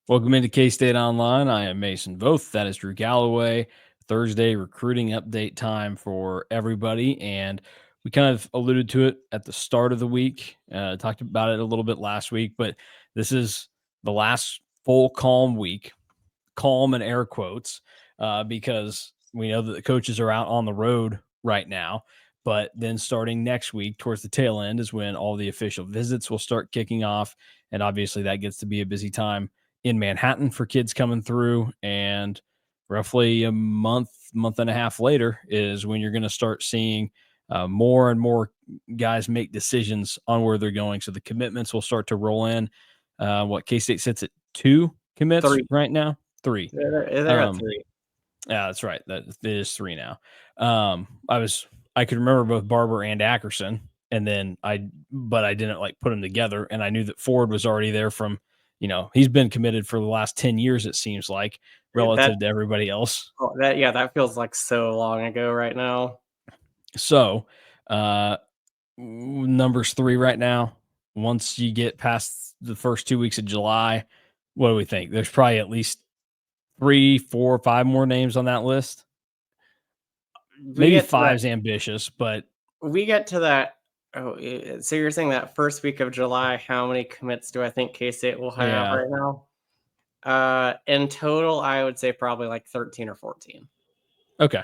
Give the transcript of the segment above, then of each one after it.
Welcome into K-State Online. I am Mason Voth. That is Drew Galloway. Thursday recruiting update time for everybody. And we kind of alluded to it at the start of the week, talked about it a little bit last week, but this is the last full calm week, calm in air quotes, because we know that the coaches are out on the road right now. But then starting next week, towards the tail end, is when all the official visits will start kicking off. And obviously, that gets to be a busy time in Manhattan for kids coming through. And roughly a month and a half later is when you're going to start seeing more and more guys make decisions on where they're going. So the commitments will start to roll in. K State sits at 2 commits Three. right now? 3. They're at Um, three. yeah, that's right. That it is 3 now. I could remember both Barber and Ackerson, and then but I didn't like put them together, and I knew that Ford was already there from, he's been committed for the last 10 years, it seems like, That relative to everybody else. that feels like so long ago right now. So, uh, numbers 3 right now. Once you get past the first 2 weeks of July, what do we think? There's probably at least 3, 4, 5 more names on that list. We Maybe get to 5 that. is ambitious, but We get to that. Oh, so you're saying that first week of July? How many commits do I think K-State will have yeah. right now? In total, I would say probably like 13 or 14. Okay.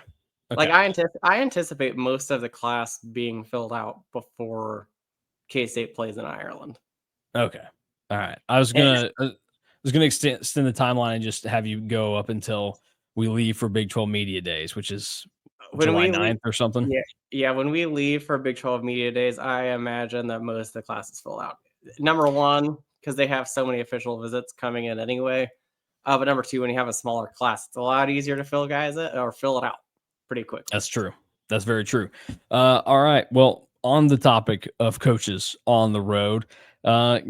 Like Okay. I anticipate most of the class being filled out before K-State plays in Ireland. Okay. All right. And I was gonna extend the timeline and just have you go up until we leave for Big 12 Media Days, which is when July we leave, 9th or something. yeah, yeah, when we leave for Big 12 Media Days, I imagine that most of the class is full out. Number one, because they have so many official visits coming in anyway. But number two, when you have a smaller class, it's a lot easier to fill guys in or fill it out pretty quickly. That's true. That's very true. All right. Well, on the topic of coaches on the road,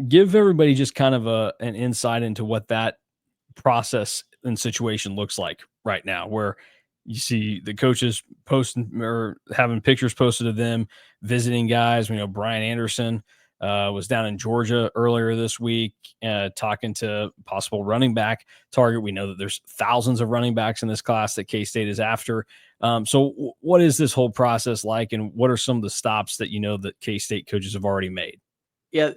give everybody just kind of an insight into what that process and situation looks like right now, where you see the coaches posting or having pictures posted of them visiting guys. We know Brian Anderson was down in Georgia earlier this week, talking to possible running back target. We know that there's thousands of running backs in this class that K-State is after. What is this whole process like, and what are some of the stops that that K-State coaches have already made? Yeah,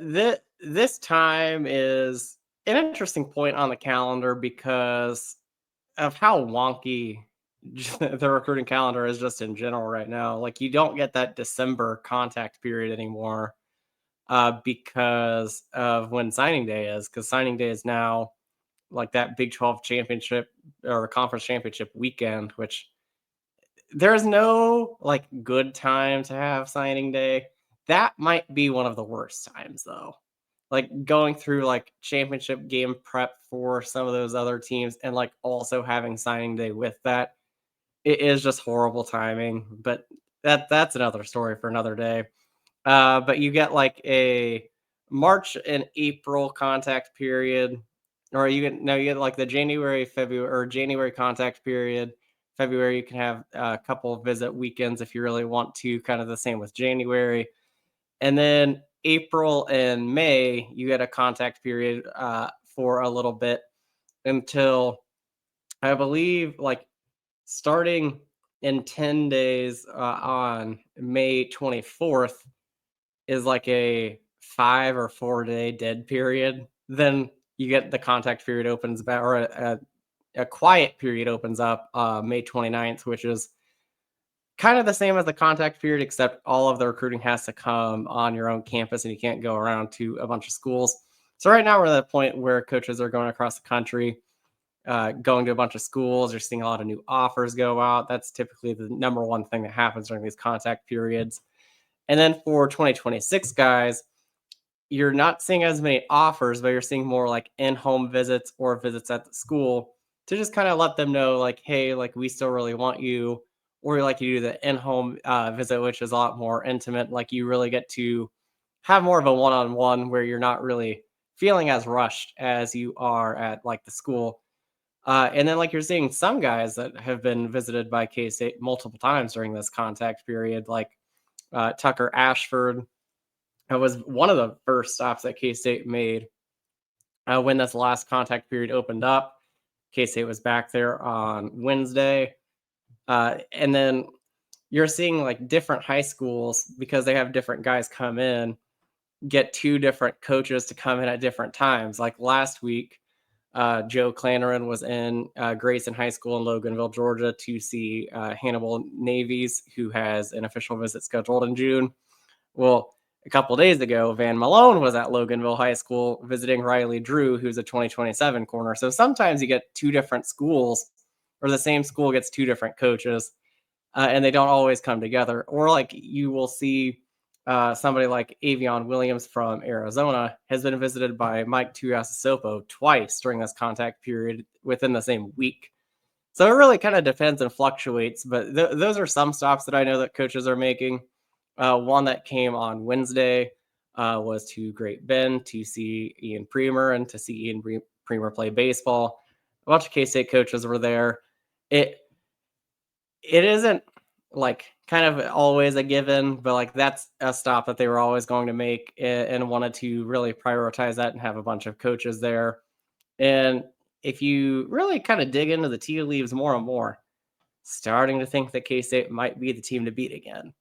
this time is an interesting point on the calendar because of how wonky the recruiting calendar is just in general right now. Like you don't get that December contact period anymore because of when signing day is. Because signing day is now like that Big 12 championship or conference championship weekend, which there's no like good time to have signing day. That might be one of the worst times though. Like going through like championship game prep for some of those other teams and like also having signing day with that. It is just horrible timing, but that's another story for another day. But you get like a March and April contact period, or you get like the January, February, or January contact period. February, you can have a couple of visit weekends if you really want to, kind of the same with January. And then April and May, you get a contact period for a little bit until I believe like starting in 10 days on May 24th is like a 5 or 4 day dead period. Then you get the contact period opens back, or a quiet period opens up May 29th, which is kind of the same as the contact period, except all of the recruiting has to come on your own campus and you can't go around to a bunch of schools. So right now we're at the point where coaches are going across the country, going to a bunch of schools. You're seeing a lot of new offers go out. That's typically the number one thing that happens during these contact periods. And then for 2026 guys, you're not seeing as many offers, but you're seeing more like in-home visits or visits at the school to just kind of let them know, like, hey, like we still really want you, or like you do the in-home visit, which is a lot more intimate. Like you really get to have more of a one-on-one where you're not really feeling as rushed as you are at like the school. And then like you're seeing some guys that have been visited by K-State multiple times during this contact period, like Tucker Ashford. It was one of the first stops that K-State made when this last contact period opened up. K-State was back there on Wednesday. And then you're seeing like different high schools, because they have different guys come in, get two different coaches to come in at different times. Like last week, Joe Clannerin was in Grayson High School in Loganville, Georgia, to see Hannibal Navies, who has an official visit scheduled in June. Well, a couple days ago, Van Malone was at Loganville High School visiting Riley Drew, who's a 2027 corner. So sometimes you get two different schools, or the same school gets two different coaches, and they don't always come together. Or like you will see somebody like Avion Williams from Arizona has been visited by Mike Tuiasosopo twice during this contact period within the same week. So it really kind of depends and fluctuates, but those are some stops that I know that coaches are making. One that came on Wednesday was to Great Bend to see Ian Premer and to see Ian Premer play baseball. A bunch of K-State coaches were there. It isn't like kind of always a given, but like that's a stop that they were always going to make, and wanted to really prioritize that and have a bunch of coaches there. And if you really kind of dig into the tea leaves more and more, starting to think that K-State might be the team to beat again.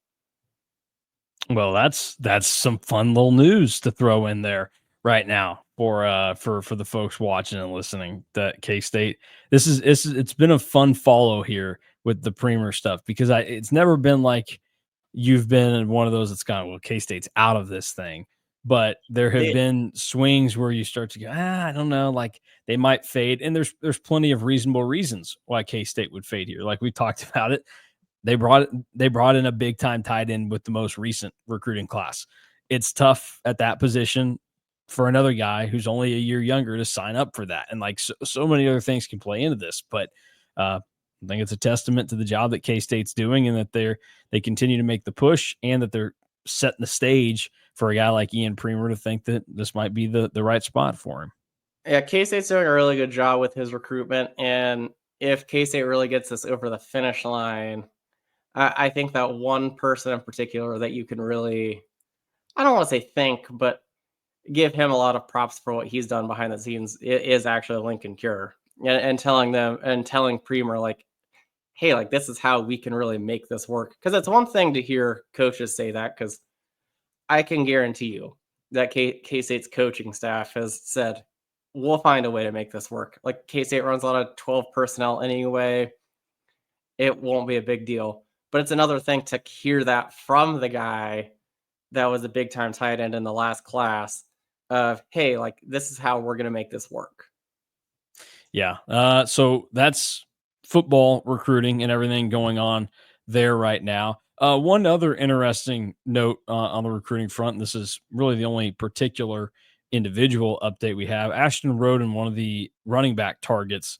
Well, that's some fun little news to throw in there right now for the folks watching and listening. That K-State, it's been a fun follow here with the Premer stuff, because it's never been like you've been one of those that's gone, well, K-State's out of this thing. But there have It, been swings where you start to go, I don't know, like they might fade. And there's plenty of reasonable reasons why K-State would fade here. Like we talked about it. They brought in a big time tight end with the most recent recruiting class. It's tough at that position for another guy who's only a year younger to sign up for that. And like so many other things can play into this. But I think it's a testament to the job that K-State's doing, and that they continue to make the push, and that they're setting the stage for a guy like Ian Premer to think that this might be the right spot for him. yeah, K-State's doing a really good job with his recruitment, and if K-State really gets this over the finish line, I think that one person in particular that you can really, I don't want to say thank, but give him a lot of props for what he's done behind the scenes is actually Lincoln Cure, and telling them and telling Premer like, hey, like this is how we can really make this work. Because it's one thing to hear coaches say that, because I can guarantee you that K-State's coaching staff has said, we'll find a way to make this work. Like K-State runs a lot of 12 personnel anyway. It won't be a big deal. But it's another thing to hear that from the guy that was a big time tight end in the last class of, hey, like this is how we're going to make this work. Yeah. So that's football recruiting and everything going on there right now. One other interesting note on the recruiting front, and this is really the only particular individual update we have. Ashton Roden, one of the running back targets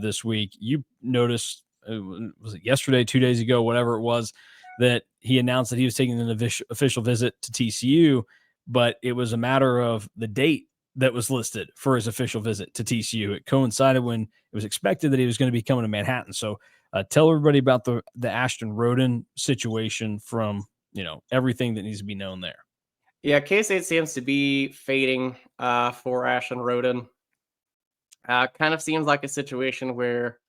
this week. You noticed, was it yesterday, 2 days ago, whatever it was, that he announced that he was taking an official visit to TCU, but it was a matter of the date that was listed for his official visit to TCU. It coincided when it was expected that he was going to be coming to Manhattan. So tell everybody about the Ashton Roden situation from everything that needs to be known there. Yeah, K-State seems to be fading for Ashton Roden. Kind of seems like a situation where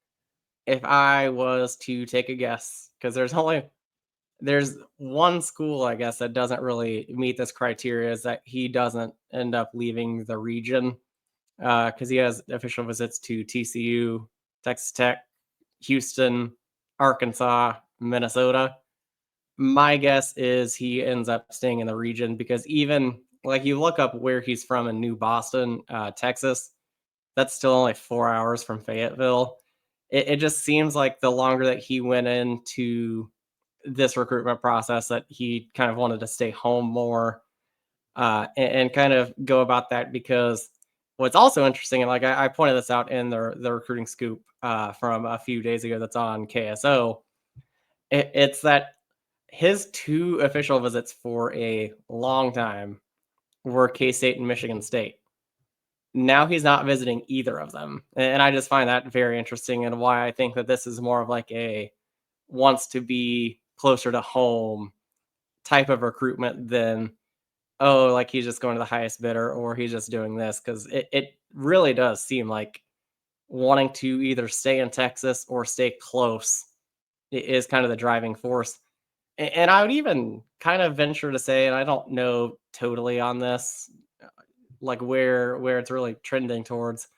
if I was to take a guess, because there's one school, I guess, that doesn't really meet this criteria, is that he doesn't end up leaving the region, because he has official visits to TCU, Texas Tech, Houston, Arkansas, Minnesota. My guess is he ends up staying in the region, because even like you look up where he's from in New Boston, Texas, that's still only 4 hours from Fayetteville. It just seems like the longer that he went into this recruitment process, that he kind of wanted to stay home more, and kind of go about that. Because what's also interesting, and like I pointed this out in the recruiting scoop from a few days ago that's on KSO, it's that his two official visits for a long time were K-State and Michigan State. Now he's not visiting either of them. And I just find that very interesting, and why I think that this is more of like a wants to be closer to home type of recruitment than oh, like he's just going to the highest bidder or he's just doing this because it really does seem like wanting to either stay in Texas or stay close is kind of the driving force. And I would even kind of venture to say, and I don't know totally on this, like where it's really trending towards.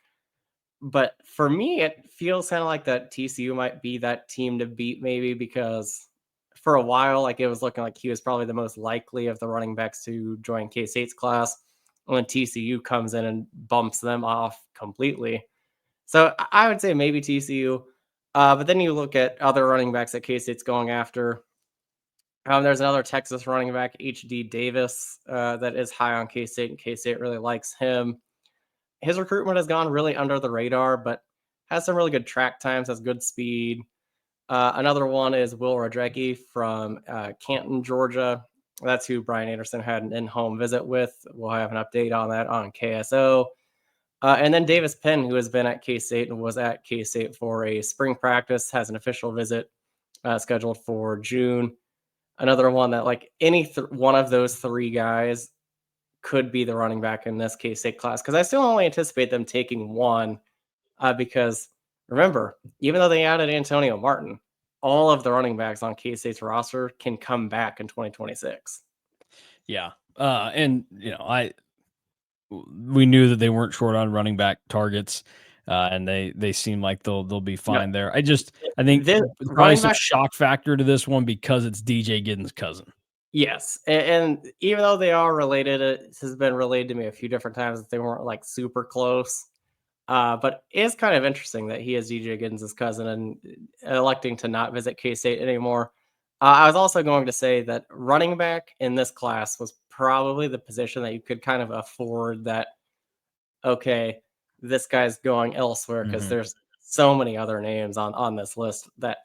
But for me, it feels kind of like that TCU might be that team to beat, maybe because for a while, like it was looking like he was probably the most likely of the running backs to join K State's class. When TCU comes in and bumps them off completely, so I would say maybe TCU. But then you look at other running backs that K State's going after. There's another Texas running back, HD Davis, that is high on K State, and K State really likes him. His recruitment has gone really under the radar, but has some really good track times, has good speed. Another one is Will Rodrecki from Canton, Georgia. That's who Brian Anderson had an in-home visit with. We'll have an update on that on KSO. And then Davis Penn, who has been at K State and was at K State for a spring practice, has an official visit scheduled for June. Another one that, like, one of those three guys could be the running back in this K State class because I still only anticipate them taking one. Because remember, even though they added Antonio Martin, all of the running backs on K State's roster can come back in 2026. Yeah. And I we knew that they weren't short on running back targets, and they seem like they'll be No, fine there. I think this probably running some back. shock factor to this one because it's DJ Giddens' cousin. Yes, and even though they are related, it has been relayed to me a few different times that they weren't like super close. But it's kind of interesting that he is DJ Giddens' cousin and electing to not visit K State anymore. I was also going to say that running back in this class was probably the position that you could kind of afford that. Okay, this guy's going elsewhere because Mhm. there's so many other names on this list that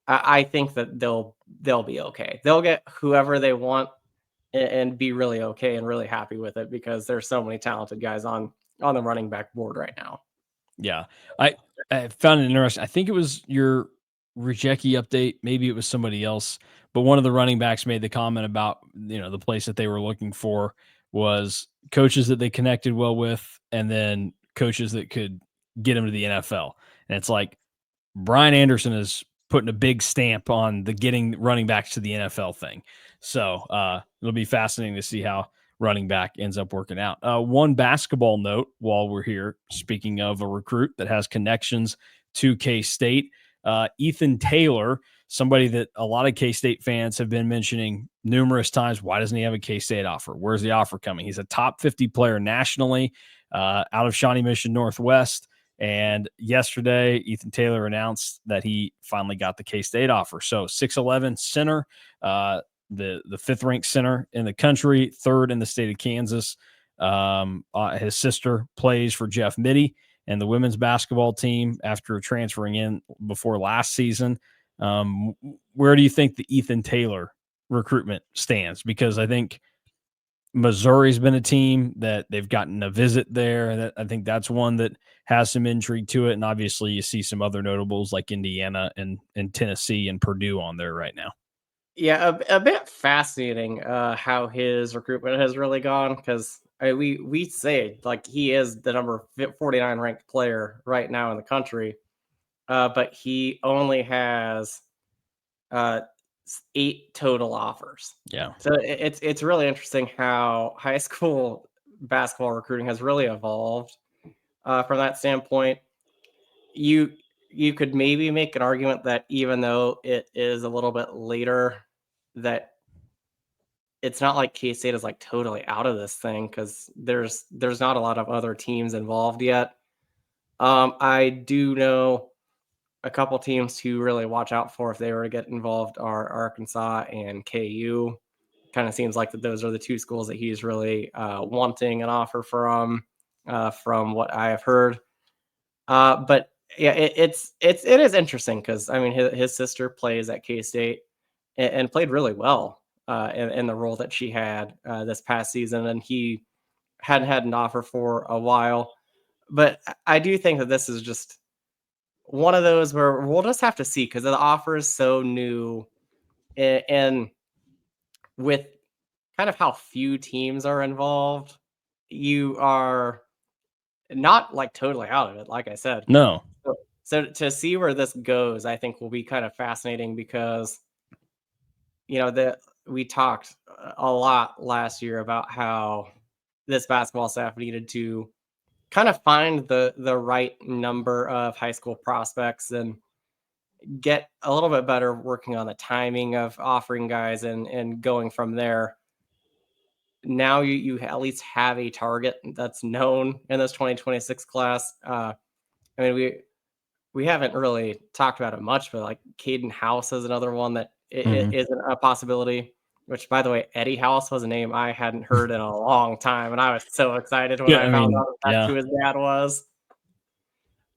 I think that they'll be okay. They'll get whoever they want and be really okay and really happy with it because there's so many talented guys on the running back board right now. Yeah. I I found it interesting. I think it was your Rejecki update, maybe it was somebody else, but one of the running backs made the comment about, the place that they were looking for was coaches that they connected well with and then coaches that could get them to the NFL. And it's like Brian Anderson is putting a big stamp on the getting running backs to the NFL thing. So it'll be fascinating to see how running back ends up working out. One basketball note while we're here, speaking of a recruit that has connections to K State, Ethan Taylor, somebody that a lot of K State fans have been mentioning numerous times. Why doesn't he have a K State offer? Where's the offer coming? He's a top 50 player nationally out of Shawnee Mission Northwest. And yesterday, Ethan Taylor announced that he finally got the K State offer. So 6'11 center, the fifth ranked center in the country, third in the state of Kansas. His sister plays for Jeff Mittie and the women's basketball team after transferring in before last season. Where do you think the Ethan Taylor recruitment stands? Because I think Missouri's been a team that they've gotten a visit there. That I think that's one that has some intrigue to it. And obviously, you see some other notables like Indiana and Tennessee and Purdue on there right now. Yeah, a bit fascinating how his recruitment has really gone because we say like he is the number 49 ranked player right now in the country, but he only has uh, 8 total offers. Yeah. So it's really interesting how high school basketball recruiting has really evolved from that standpoint. You you could maybe make an argument that even though it is a little bit later, that it's not like K-State is like totally out of this thing because there's not a lot of other teams involved yet. I do know a couple teams to really watch out for if they were to get involved are Arkansas and KU. Kind of seems like that those are the two schools that he's really wanting an offer from what I have heard. But yeah, it is interesting because I mean his sister plays at K State and played really well in the role that she had this past season, and he hadn't had an offer for a while. But I do think that this is just one of those where we'll just have to see because the offer is so new, and with kind of how few teams are involved, you are not like totally out of it, like I said. No. So to see where this goes, I think will be kind of fascinating because the we talked a lot last year about how this basketball staff needed to kind of find the right number of high school prospects and get a little bit better working on the timing of offering guys and going from there. Now you at least have a target that's known in this 2026 class. I mean, we haven't really talked about it much, but like Caden House is another one that Mhm. isn't a possibility. Which, by the way, Eddie House was a name I hadn't heard in a long time, and I was so excited when Yeah, I I found mean, out that's yeah. who his dad was.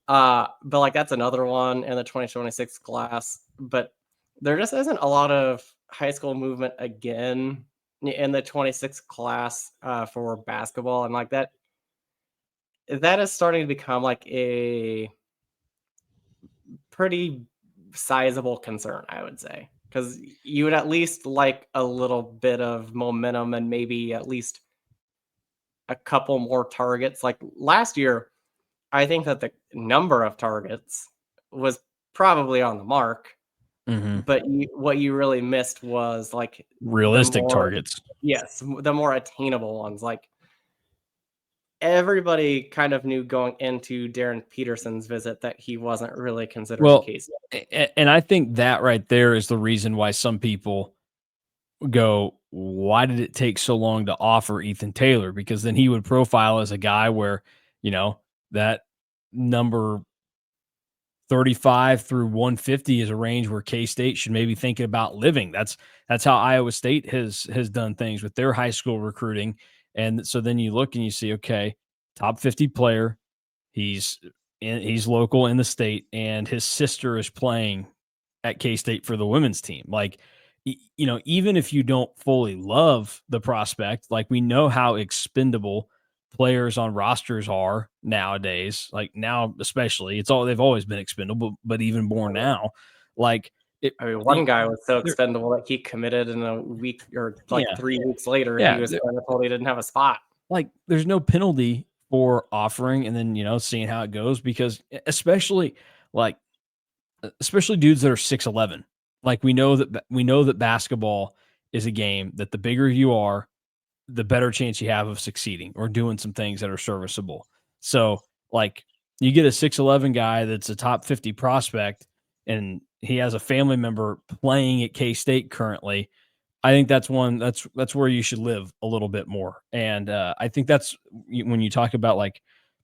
But like that's another one in the 2026 class. But there just isn't a lot of high school movement again in the 26 class for basketball, and like that is starting to become like a pretty sizable concern, I would say, because you would at least like a little bit of momentum and maybe at least a couple more targets. Like last year, I think that the number of targets was probably on the mark, Mhm. but what you really missed was like the Realistic more, targets. yes, the more attainable ones. Like everybody kind of knew going into Darren Peterson's visit that he wasn't really considering Well, case. and I think that right there is the reason why some people go, "Why did it take so long to offer Ethan Taylor?" Because then he would profile as a guy where, you know, that number 35 through 150 is a range where K-State should maybe thinking about living. That's how Iowa State has done things with their high school recruiting. And so then you look and you see, okay, top 50 player, he's local in the state, and his sister is playing at K-State for the women's team. Like, even if you don't fully love the prospect, like we know how expendable players on rosters are nowadays. Like now, especially, they've always been expendable, but even more now. Like it, I mean, y- one guy was so there, expendable that he committed in a week or like yeah, 3 weeks later, he yeah. was kinda told he didn't have a spot. Like there's no penalty for offering and then seeing how it goes because like especially dudes that are 6'11". Like we know that basketball is a game that the bigger you are, the better chance you have of succeeding or doing some things that are serviceable. So, like, you get a 6'11" guy that's a top 50 prospect and he has a family member playing at K-State currently. I think that's where you should live a little bit more. And I think that's when you talk about like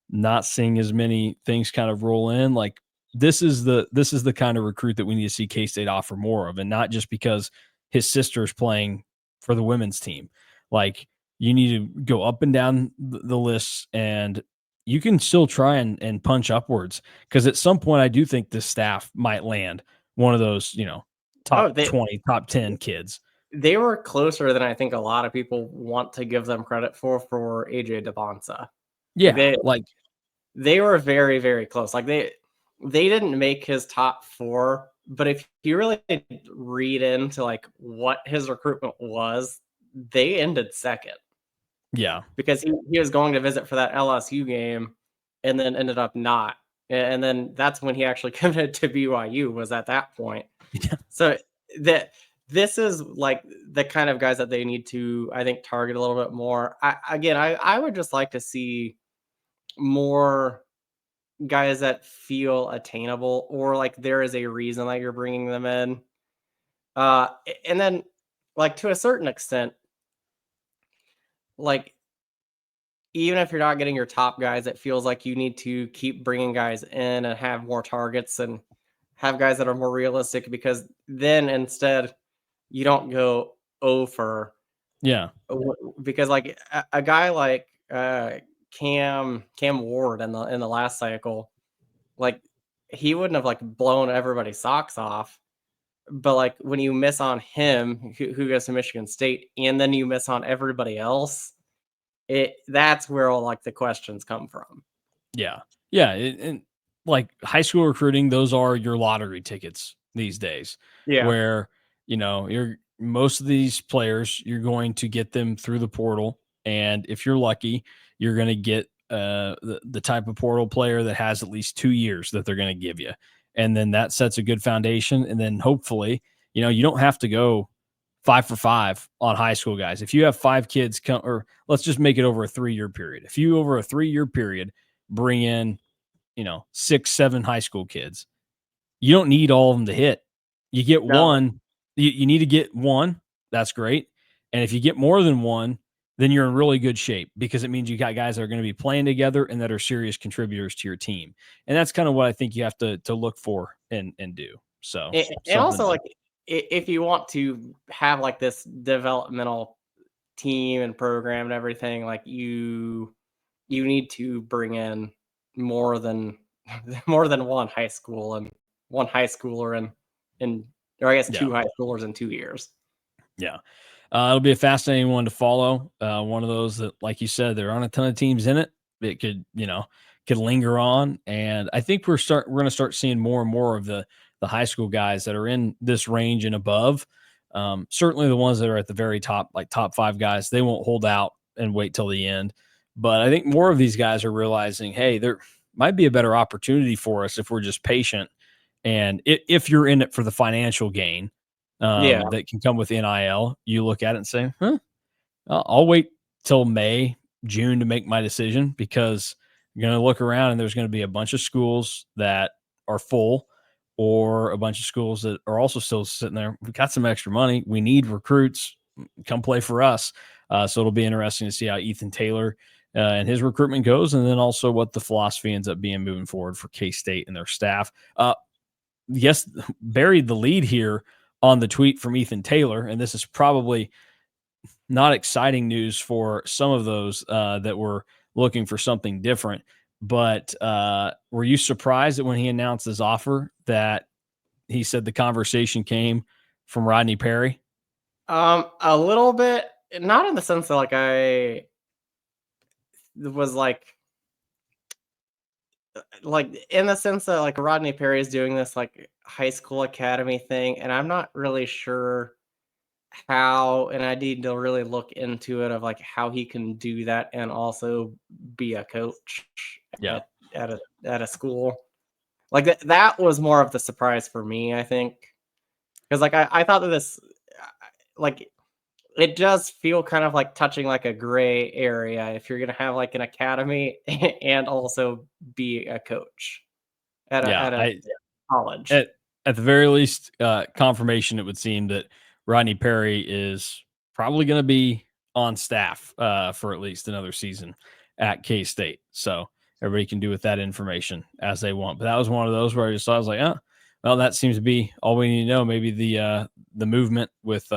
not seeing as many things kind of roll in, like this is the kind of recruit that we need to see K-State offer more of, and not just because his sister's playing for the women's team. Like you need to go up and down the lists, and you can still try and punch upwards because at some point I do think this staff might land one of those, top Oh, they 20, top 10 kids. they were closer than I think a lot of people want to give them credit for AJ Devonsa. Like Yeah, like they were very, very close. Like they didn't make his top 4, but if you really read into like what his recruitment was, they ended second. yeah. Because he was going to visit for that LSU game and then ended up not. And then that's when he actually committed to BYU was at that point. Yeah. So that this is like the kind of guys that they need to, I think, target a little bit more. I would just like to see more guys that feel attainable or like there is a reason that you're bringing them in. And then like to a certain extent, like even if you're not getting your top guys, it feels like you need to keep bringing guys in and have more targets and have guys that are more realistic because then instead you don't go over Yeah. because like a guy like Cam Ward in the last cycle, like he wouldn't have like blown everybody's socks off. But like when you miss on him, who goes to Michigan State, and then you miss on everybody else, that's where all like the questions come from. Yeah. Yeah, and like high school recruiting, those are your lottery tickets these days Yeah. where, you're most of these players, you're going to get them through the portal. And if you're lucky, you're going to get the type of portal player that has at least 2 years that they're going to give you. And then that sets a good foundation. And then hopefully, you don't have to go 5 for 5 on high school guys. If you have 5 kids come, or let's just make it over a 3-year period. If you over a 3-year period bring in, 6, 7 high school kids, you don't need all of them to hit. You get No, one, you need to get one. That's great. And if you get more than one, then you're in really good shape because it means you got guys that are going to be playing together and that are serious contributors to your team. And that's kind of what I think you have to look for and do. So and something also to, like if you want to have like this developmental team and program and everything, like you need to bring in more than more than one high schooler and or I guess yeah. two high schoolers in 2 years. Yeah. It'll be a fascinating one to follow. One of those that, like you said, there aren't a ton of teams in it. It could linger on. And I think we're going to start seeing more and more of the high school guys that are in this range and above. Certainly the ones that are at the very top, like top 5 guys, they won't hold out and wait till the end. But I think more of these guys are realizing, hey, there might be a better opportunity for us if we're just patient. And if you're in it for the financial gain, Yeah. that can come with NIL, you look at it and say, huh, I'll wait till May, June to make my decision because you're going to look around and there's going to be a bunch of schools that are full or a bunch of schools that are also still sitting there. We've got some extra money. We need recruits. Come play for us. So it'll be interesting to see how Ethan Taylor and his recruitment goes, and then also what the philosophy ends up being moving forward for K-State and their staff. Yes, buried the lead here on the tweet from Ethan Taylor, and this is probably not exciting news for some of those that were looking for something different. But were you surprised that when he announced his offer that he said the conversation came from Rodney Perry? A little bit, not in the sense that like I was like in the sense that like Rodney Perry is doing this like high school academy thing, and I'm not really sure how, and I need to really look into it of like how he can do that and also be a coach Yeah, at a school. Like that was more of the surprise for me, I think. Because like I thought that this like it does feel kind of like touching like a gray area if you're gonna have like an academy and also be a coach yeah. at a college. At at the very least, confirmation it would seem that Rodney Perry is probably going to be on staff for at least another season at K State. So everybody can do with that information as they want. But that was one of those where I just saw, I was like, oh, well, that seems to be all we need to know. Maybe the movement with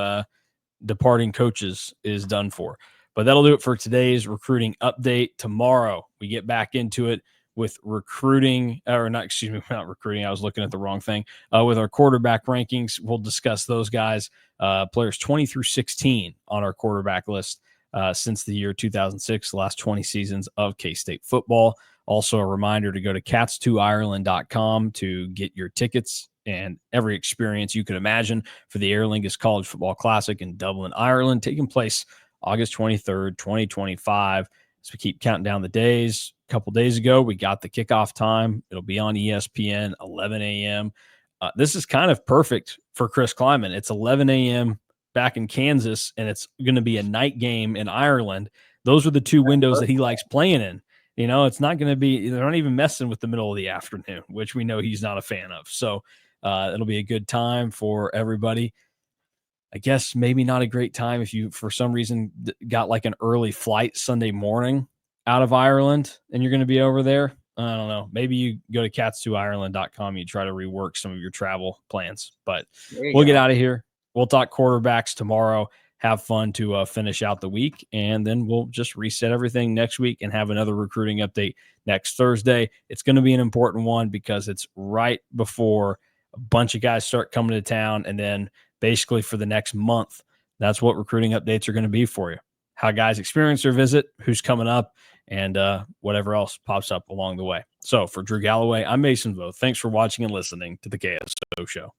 departing coaches is done for. But that'll do it for today's recruiting update. Tomorrow, we get back into it with recruiting, or not, excuse me, not recruiting. I was looking at the wrong thing. With our quarterback rankings, we'll discuss those guys, players 20 through 16 on our quarterback list since the year 2006, the last 20 seasons of K-State football. Also, a reminder to go to cats2ireland.com to get your tickets and every experience you could imagine for the Aer Lingus College Football Classic in Dublin, Ireland, taking place August 23rd, 2025. As we keep counting down the days, a couple days ago, we got the kickoff time. It'll be on ESPN, 11 a.m. This is kind of perfect for Chris Kleiman. It's 11 a.m. back in Kansas, and it's going to be a night game in Ireland. Those are the two windows that he likes playing in. It's not going to be, they're not even messing with the middle of the afternoon, which we know he's not a fan of. So it'll be a good time for everybody. I guess maybe not a great time if you, for some reason, got like an early flight Sunday morning out of Ireland and you're going to be over there. I don't know. Maybe you go to cats2ireland.com. You try to rework some of your travel plans, but There you we'll get go. out of here. We'll talk quarterbacks tomorrow. Have fun to finish out the week, and then we'll just reset everything next week and have another recruiting update next Thursday. It's going to be an important one because it's right before a bunch of guys start coming to town, and then basically for the next month, that's what recruiting updates are going to be for you. How guys experience their visit, who's coming up, and whatever else pops up along the way. So for Drew Galloway, I'm Mason Voth. Thanks for watching and listening to the KSO Show.